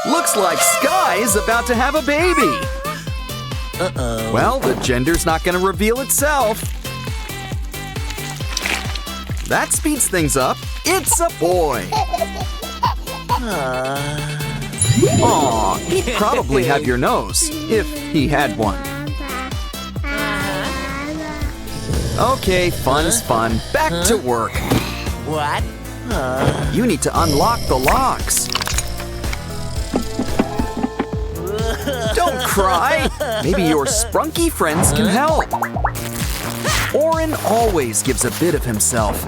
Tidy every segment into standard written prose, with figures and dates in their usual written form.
Looks like Sky is about to have a baby. Uh-oh. Well, the gender's not going to reveal itself. That speeds things up. It's a boy. Aw, he'd probably have your nose, if he had one. Okay, fun's fun. Back to work. What? You need to unlock the locks. Don't cry. Maybe your Sprunky friends can help. Orin always gives a bit of himself.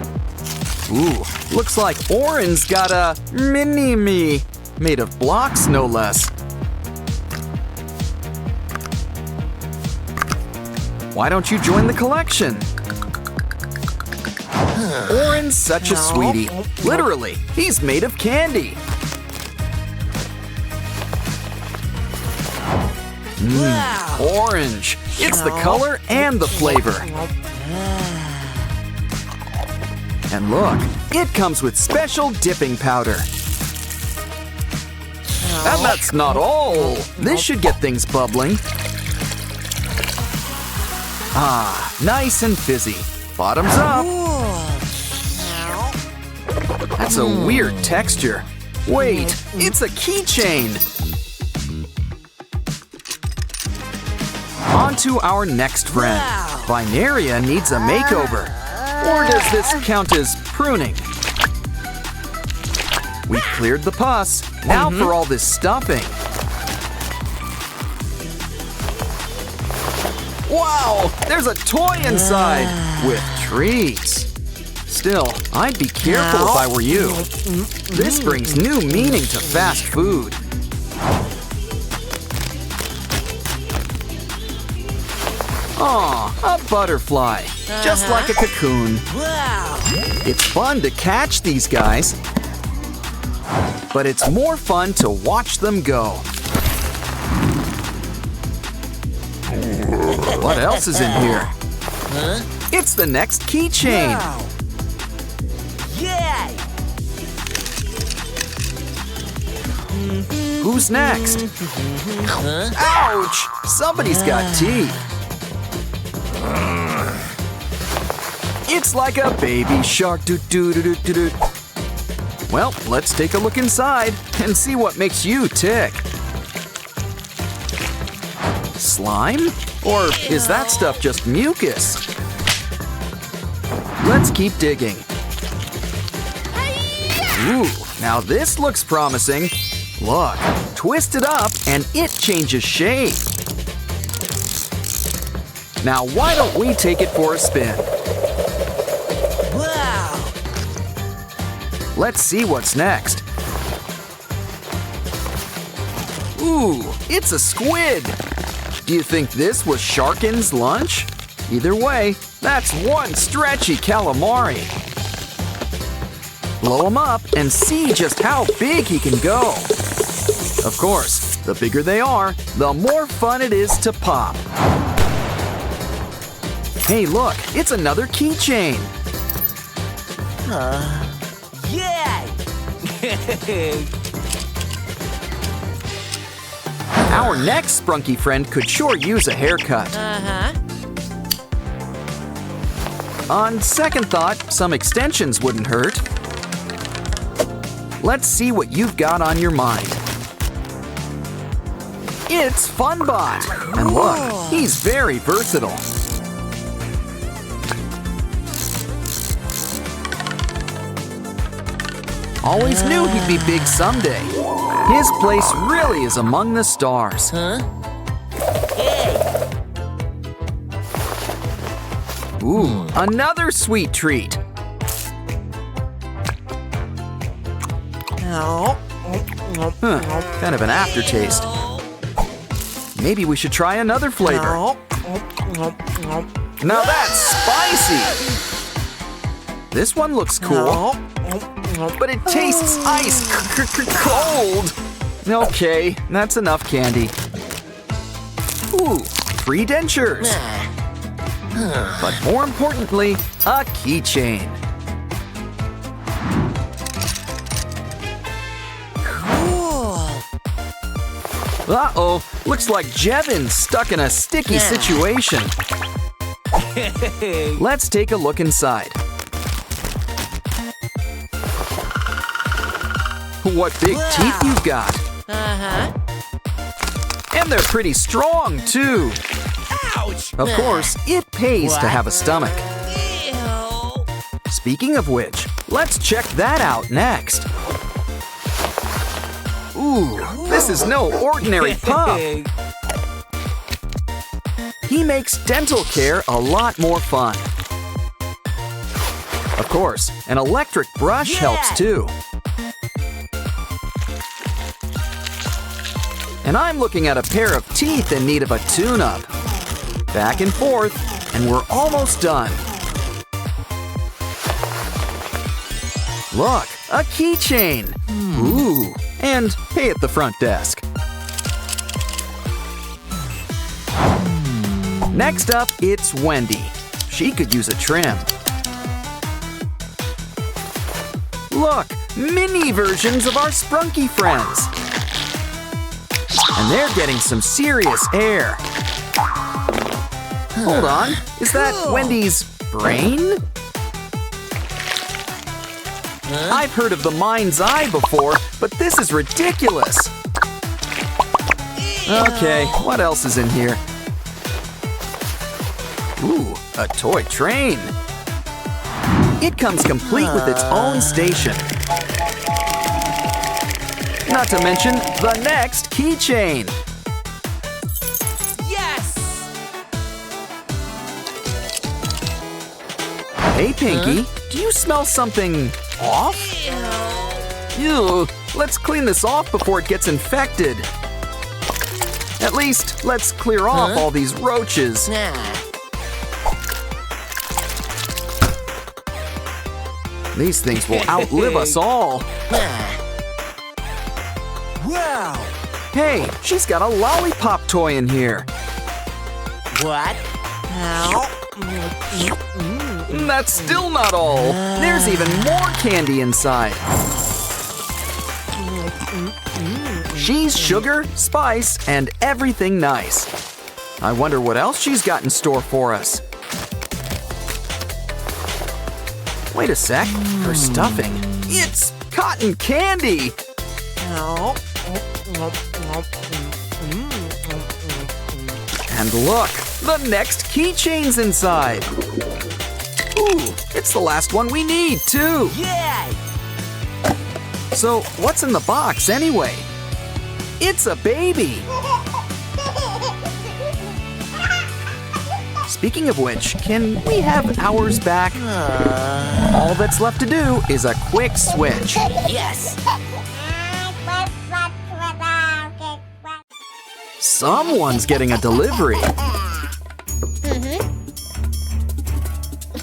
Ooh, looks like Orin's got a mini-me. Made of blocks, no less. Why don't you join the collection? Orin's such a sweetie. Literally, he's made of candy. Orange. It's the color and the flavor. And look, it comes with special dipping powder. And that's not all. This should get things bubbling. Ah, nice and fizzy. Bottoms up. That's a weird texture. Wait, it's a keychain. On to our next friend. Bineria needs a makeover. Or does this count as pruning? We cleared the pus. Now for all this stuffing. Wow, there's a toy inside with treats. Still, I'd be careful if I were you. This brings new meaning to fast food. Aw, a butterfly, just like a cocoon. It's fun to catch these guys, but it's more fun to watch them go. What else is in here? It's the next keychain. Yay! Who's next? Ouch! Somebody's got teeth. It's like a baby shark. Doo-doo-doo-doo-doo. Well, let's take a look inside and see what makes you tick. Slime? Or is that stuff just mucus? Let's keep digging. Ooh, now this looks promising. Look, twist it up and it changes shape. Now why don't we take it for a spin? Wow! Let's see what's next. Ooh, it's a squid. Do you think this was Sharkin's lunch? Either way, that's one stretchy calamari. Blow him up and see just how big he can go. Of course, the bigger they are, the more fun it is to pop. Hey, look, it's another keychain. Yay! Our next Sprunky friend could sure use a haircut. On second thought, some extensions wouldn't hurt. Let's see what you've got on your mind. It's Funbot! And look, he's very versatile. Always knew he'd be big someday. His place really is among the stars. Ooh, another sweet treat. Kind of an aftertaste. Maybe we should try another flavor. Now that's spicy! This one looks cool. But it tastes ice cold. Okay, that's enough candy. Ooh, 3 dentures. But more importantly, a keychain. Cool. Uh-oh, looks like Jevin's stuck in a sticky situation. Let's take a look inside. What big teeth you've got. And they're pretty strong, too. Ouch! Of course, it pays to have a stomach. Ew. Speaking of which, let's check that out next. Ooh, this is no ordinary pup. He makes dental care a lot more fun. Of course, an electric brush helps too. And I'm looking at a pair of teeth in need of a tune-up. Back and forth, and we're almost done. Look, a keychain. Ooh, and pay at the front desk. Next up, it's Wendy. She could use a trim. Look, mini versions of our Sprunki friends. And they're getting some serious air. Hold on, is that Wendy's brain? I've heard of the mind's eye before, but this is ridiculous. Okay, what else is in here? Ooh, a toy train. It comes complete with its own station. Not to mention the next keychain. Yes! Hey, Pinky, do you smell something off? Ew, let's clean this off before it gets infected. At least, let's clear off all these roaches. These things will outlive us all. Wow! Hey, she's got a lollipop toy in here. What? That's still not all. There's even more candy inside. She's sugar, spice, and everything nice. I wonder what else she's got in store for us. Wait a sec, her stuffing. It's cotton candy! And look, the next keychain's inside. Ooh, it's the last one we need, too. Yay! So, what's in the box anyway? It's a baby! Speaking of which, can we have ours back? All that's left to do is a quick switch. Yes! Someone's getting a delivery.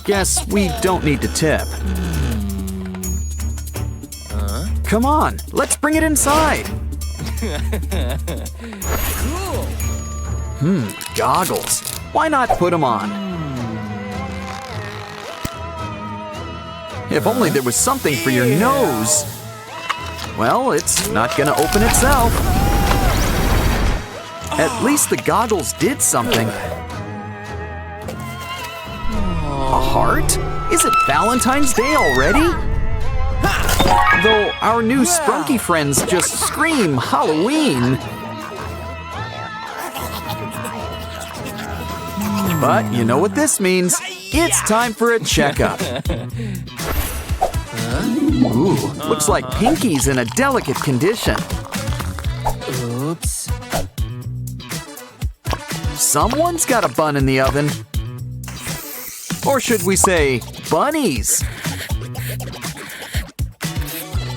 Guess we don't need to tip. Come on, let's bring it inside. Goggles. Why not put them on? If only there was something for your nose. Well, it's not gonna open itself. At least the goggles did something. A heart? Is it Valentine's Day already? Though our new Sprunki friends just scream Halloween. But you know what this means. It's time for a checkup. Ooh, looks like Pinky's in a delicate condition. Oops. Someone's got a bun in the oven. Or should we say, bunnies?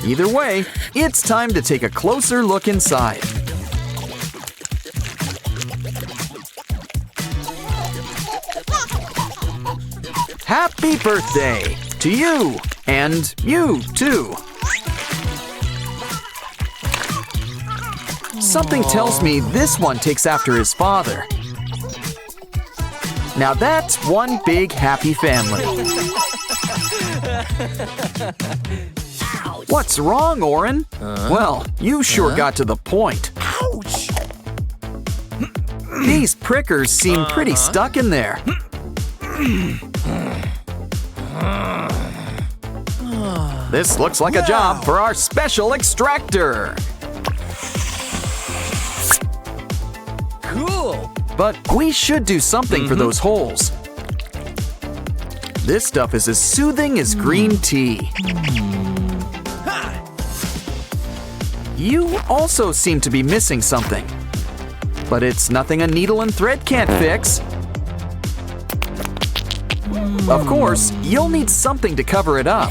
Either way, it's time to take a closer look inside. Happy birthday to you, and you too. Something tells me this one takes after his father. Now that's one big happy family. What's wrong, Orin? Well, you sure got to the point. Ouch! These prickers seem pretty stuck in there. This looks like a job for our special extractor. Cool. But we should do something for those holes. This stuff is as soothing as green tea. You also seem to be missing something. But it's nothing a needle and thread can't fix. Of course, you'll need something to cover it up.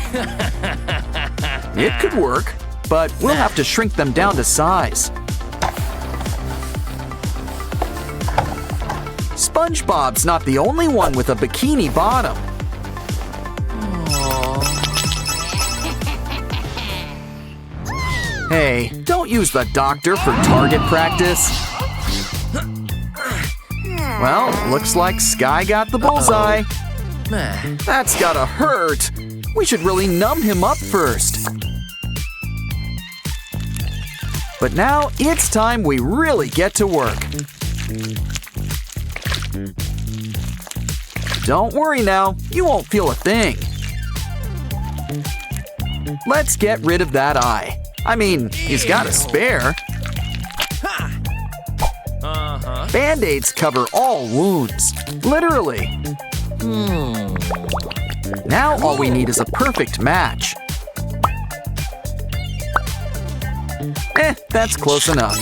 It could work, but we'll have to shrink them down to size. SpongeBob's not the only one with a bikini bottom. Hey, don't use the doctor for target practice. Well, looks like Sky got the bullseye. That's gotta hurt. We should really numb him up first. But now it's time we really get to work. Don't worry now, you won't feel a thing. Let's get rid of that eye. I mean, he's got a spare. Band-Aids cover all wounds, literally. Now all we need is a perfect match. That's close enough.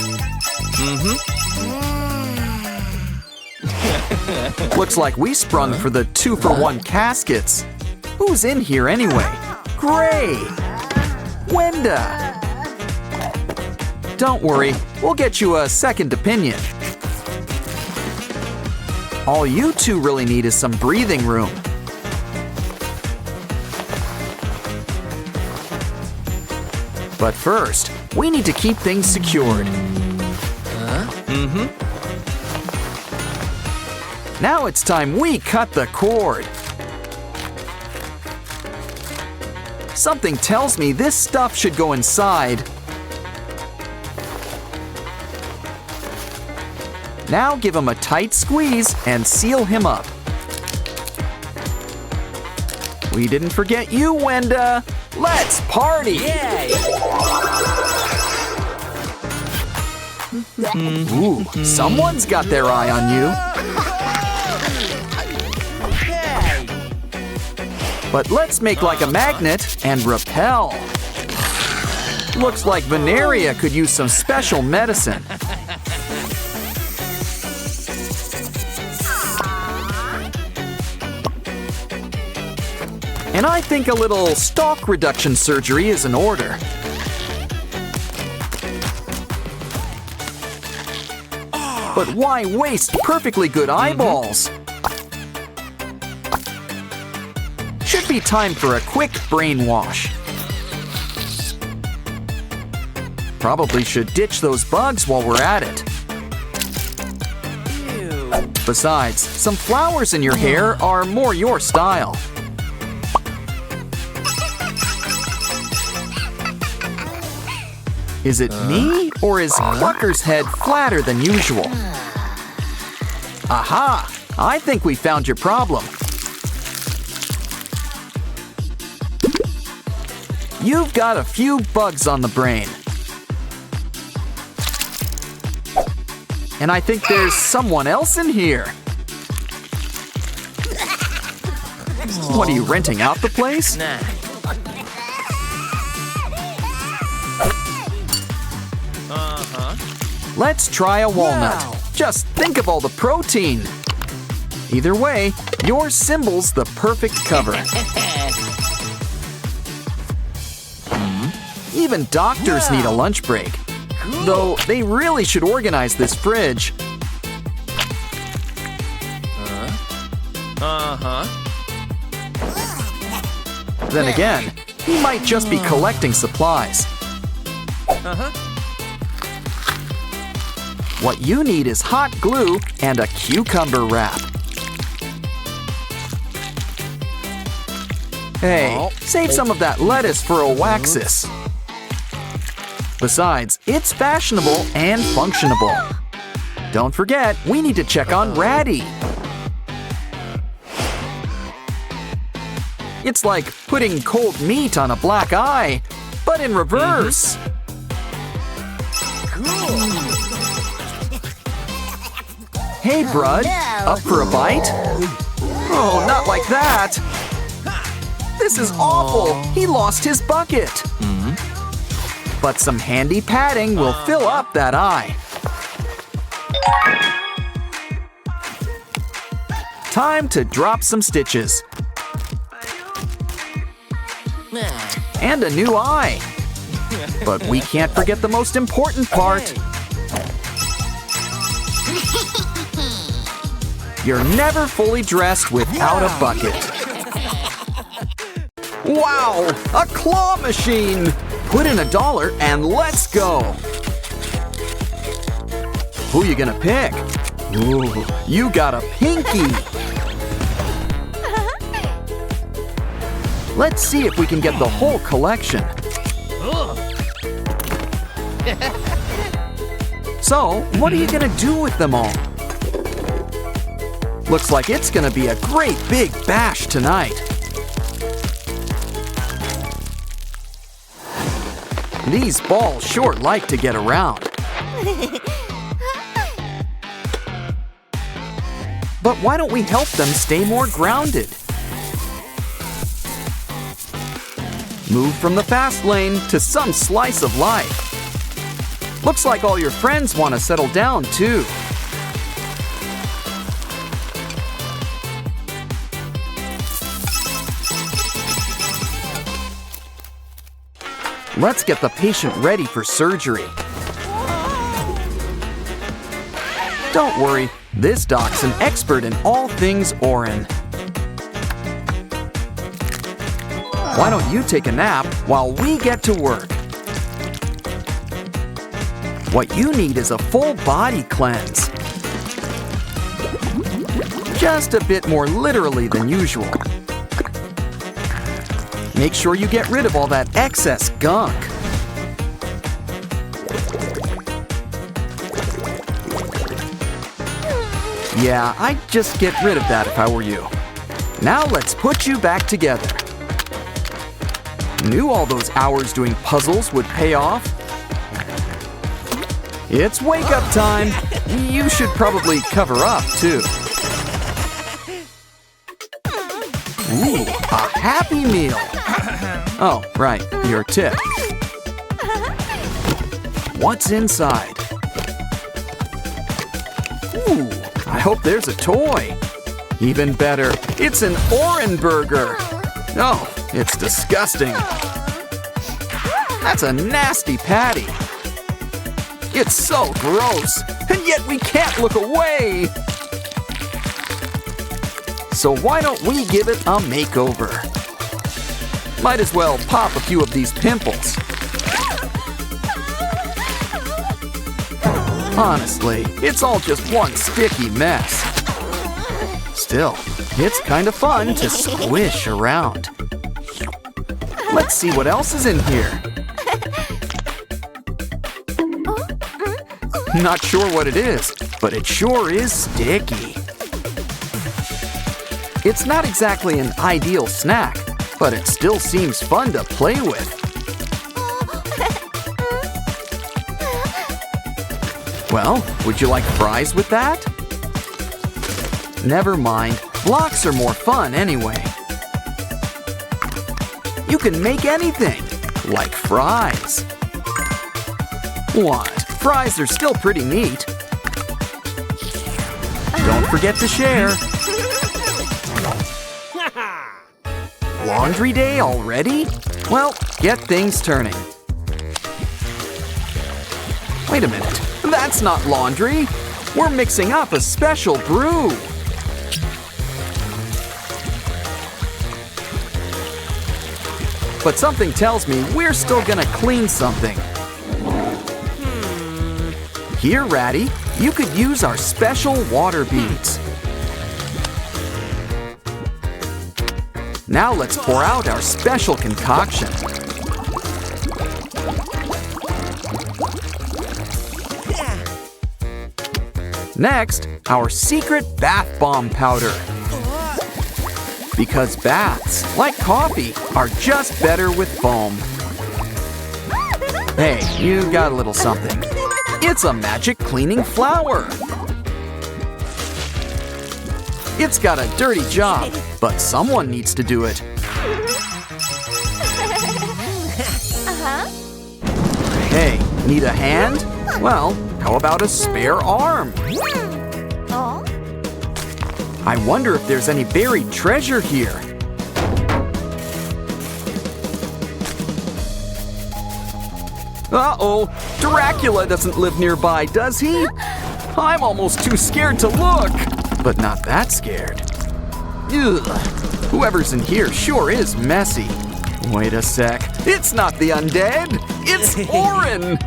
Looks like we sprung for the 2-for-1 caskets. Who's in here anyway? Gray! Wendy! Don't worry, we'll get you a second opinion. All you two really need is some breathing room. But first, we need to keep things secured. Now it's time we cut the cord. Something tells me this stuff should go inside. Now give him a tight squeeze and seal him up. We didn't forget you, Wendy. Let's party! Yay! Ooh, someone's got their eye on you. But let's make like a magnet and repel. Looks like Veneria could use some special medicine. And I think a little stalk reduction surgery is in order. But why waste perfectly good eyeballs? Should be time for a quick brainwash. Probably should ditch those bugs while we're at it. Besides, some flowers in your hair are more your style. Is it me, or is Clucker's head flatter than usual? Aha! I think we found your problem. You've got a few bugs on the brain. And I think there's someone else in here. What, are you renting out the place? Nah. Let's try a walnut. Wow. Just think of all the protein. Either way, your symbol's the perfect cover. Even doctors need a lunch break. Though they really should organize this fridge. Then again, he might just be collecting supplies. What you need is hot glue and a cucumber wrap. Hey, save some of that lettuce for a waxus. Besides, it's fashionable and functionable. Don't forget, we need to check on Ratty. It's like putting cold meat on a black eye, but in reverse. Hey, Brud, up for a bite? Oh, not like that. This is awful. He lost his bucket. But some handy padding will fill up that eye. Time to drop some stitches. And a new eye. But we can't forget the most important part. You're never fully dressed without a bucket. Wow! A claw machine! Put in $1 and let's go! Who you gonna pick? Ooh, you got a pinky! Let's see if we can get the whole collection. So, what are you gonna do with them all? Looks like it's gonna be a great big bash tonight. These balls sure like to get around. But why don't we help them stay more grounded? Move from the fast lane to some slice of life. Looks like all your friends want to settle down too. Let's get the patient ready for surgery. Don't worry, this doc's an expert in all things Orin. Why don't you take a nap while we get to work? What you need is a full body cleanse. Just a bit more literally than usual. Make sure you get rid of all that excess gunk. Yeah, I'd just get rid of that if I were you. Now let's put you back together. Knew all those hours doing puzzles would pay off? It's wake-up time. You should probably cover up, too. Ooh, a Happy Meal. Oh, right, your tip. What's inside? Ooh, I hope there's a toy. Even better, it's an Orin burger. Oh, it's disgusting. That's a nasty patty. It's so gross, and yet we can't look away. So why don't we give it a makeover? Might as well pop a few of these pimples. Honestly, it's all just one sticky mess. Still, it's kind of fun to squish around. Let's see what else is in here. Not sure what it is, but it sure is sticky. It's not exactly an ideal snack, but it still seems fun to play with. Well, would you like fries with that? Never mind, blocks are more fun anyway. You can make anything, like fries. What? Fries are still pretty neat. Don't forget to share. Laundry day already? Well, get things turning. Wait a minute, that's not laundry. We're mixing up a special brew. But something tells me we're still gonna clean something. Here, Ratty, you could use our special water beads. Now let's pour out our special concoction. Next, our secret bath bomb powder. Because baths, like coffee, are just better with foam. Hey, you got a little something. It's a magic cleaning flower. It's got a dirty job, but someone needs to do it. Hey, need a hand? Well, how about a spare arm? I wonder if there's any buried treasure here. Uh-oh, Dracula doesn't live nearby, does he? I'm almost too scared to look, but not that scared. Ugh, whoever's in here sure is messy. Wait a sec, it's not the undead, it's Orin!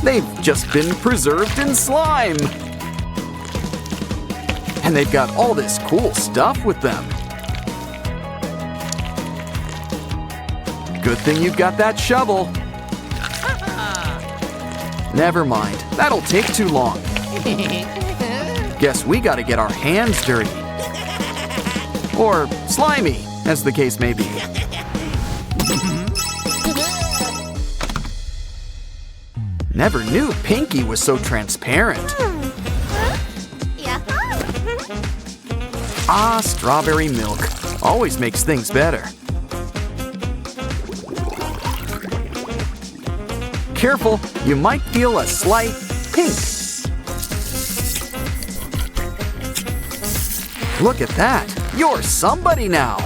They've just been preserved in slime. And they've got all this cool stuff with them. Good thing you've got that shovel. Never mind, that'll take too long. Guess we gotta get our hands dirty. Or slimy, as the case may be. Never knew Pinky was so transparent. Ah, strawberry milk. Always makes things better. Careful, you might feel a slight pink. Look at that. You're somebody now.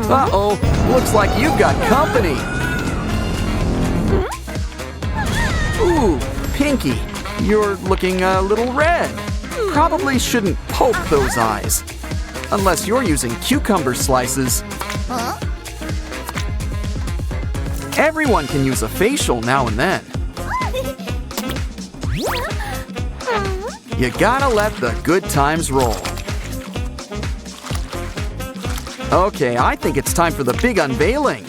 Uh-oh, looks like you've got company. Ooh, Pinky. You're looking a little red. Probably shouldn't poke those eyes. Unless you're using cucumber slices. Everyone can use a facial now and then. You gotta let the good times roll. Okay, I think it's time for the big unveiling.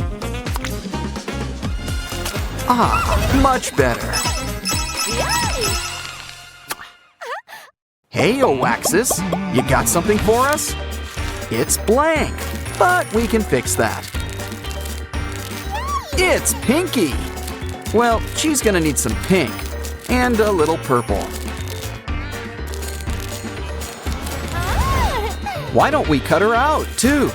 Ah, much better. Hey, Oaxis, you got something for us? It's blank, but we can fix that. It's Pinky. Well, she's gonna need some pink and a little purple. Why don't we cut her out, too?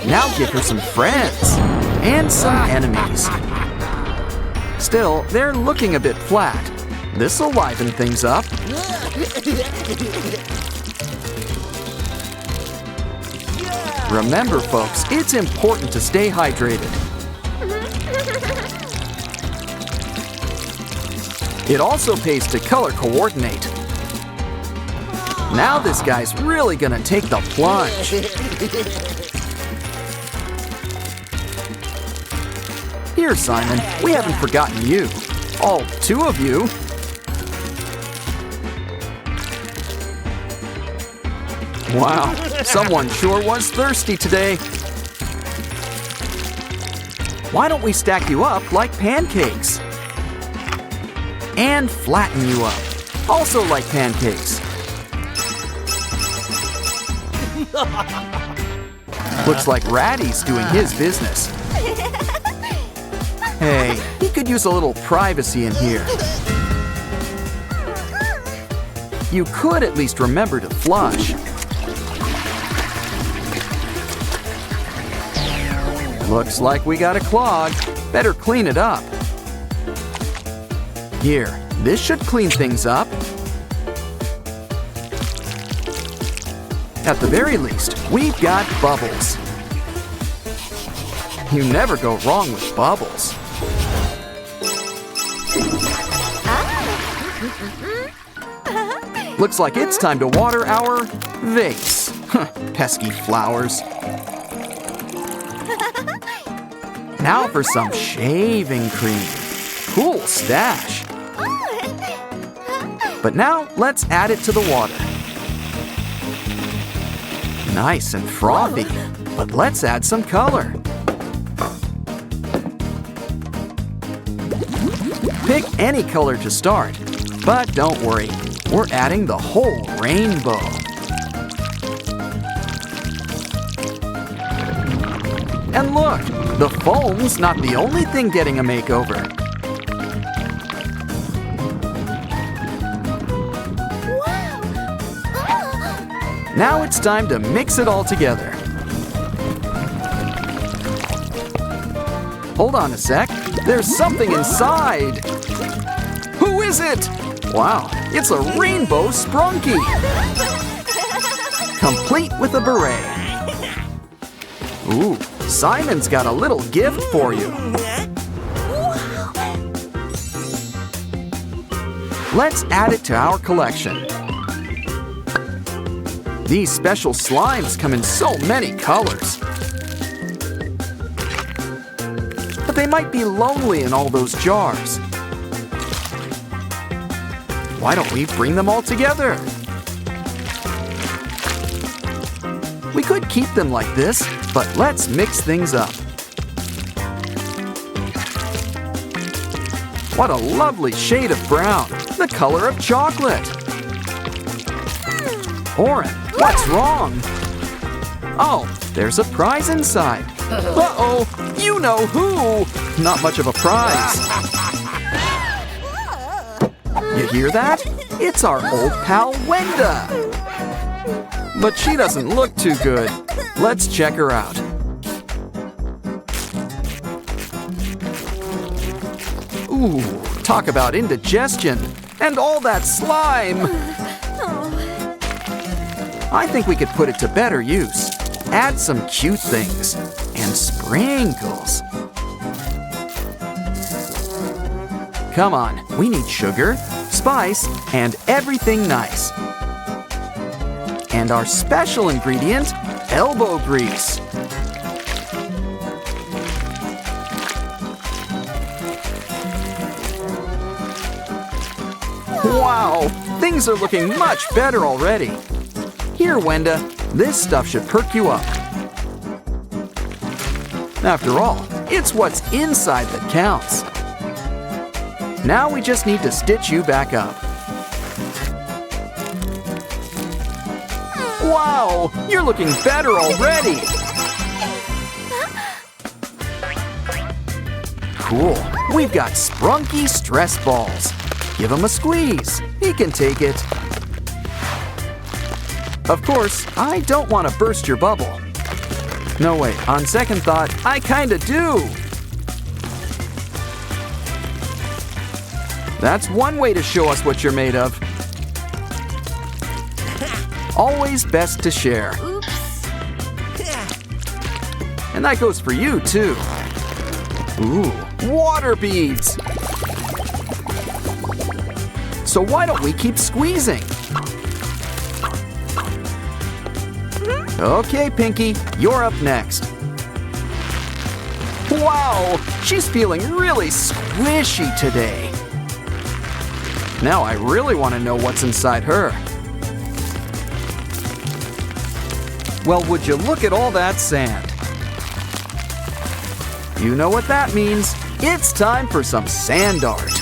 Now give her some friends and some enemies. Still, they're looking a bit flat. This'll liven things up. Remember, folks, it's important to stay hydrated. It also pays to color coordinate. Now this guy's really gonna take the plunge. Here, Simon, we haven't forgotten you. All two of you. Wow, someone sure was thirsty today. Why don't we stack you up like pancakes? And flatten you up, also like pancakes. Looks like Ratty's doing his business. Hey, he could use a little privacy in here. You could at least remember to flush. Looks like we got a clog. Better clean it up. Here, this should clean things up. At the very least, we've got bubbles. You never go wrong with bubbles. Looks like it's time to water our vase. Pesky flowers. Now for some shaving cream. Cool stash. But now let's add it to the water. Nice and frothy, but let's add some color. Pick any color to start, but don't worry, we're adding the whole rainbow. And look, the foam's not the only thing getting a makeover. Now it's time to mix it all together. Hold on a sec, there's something inside. Who is it? Wow, it's a rainbow Sprunki. Complete with a beret. Ooh, Simon's got a little gift for you. Let's add it to our collection. These special slimes come in so many colors. But they might be lonely in all those jars. Why don't we bring them all together? We could keep them like this, but let's mix things up. What a lovely shade of brown, the color of chocolate. Orin, what's wrong? Oh, there's a prize inside. Uh-oh, you know who? Not much of a prize. You hear that? It's our old pal Wendy. But she doesn't look too good. Let's check her out. Ooh, talk about indigestion and all that slime. I think we could put it to better use. Add some cute things and sprinkles. Come on, we need sugar, spice, and everything nice. And our special ingredient, elbow grease. Wow, things are looking much better already. Here, Wendy, this stuff should perk you up. After all, it's what's inside that counts. Now we just need to stitch you back up. Wow, you're looking better already. Cool, we've got Sprunky stress balls. Give him a squeeze, he can take it. Of course, I don't want to burst your bubble. No, wait, on second thought, I kinda do. That's one way to show us what you're made of. Always best to share. And that goes for you, too. Ooh, water beads. So why don't we keep squeezing? Okay, Pinky, you're up next. Wow, she's feeling really squishy today. Now I really want to know what's inside her. Well, would you look at all that sand? You know what that means. It's time for some sand art.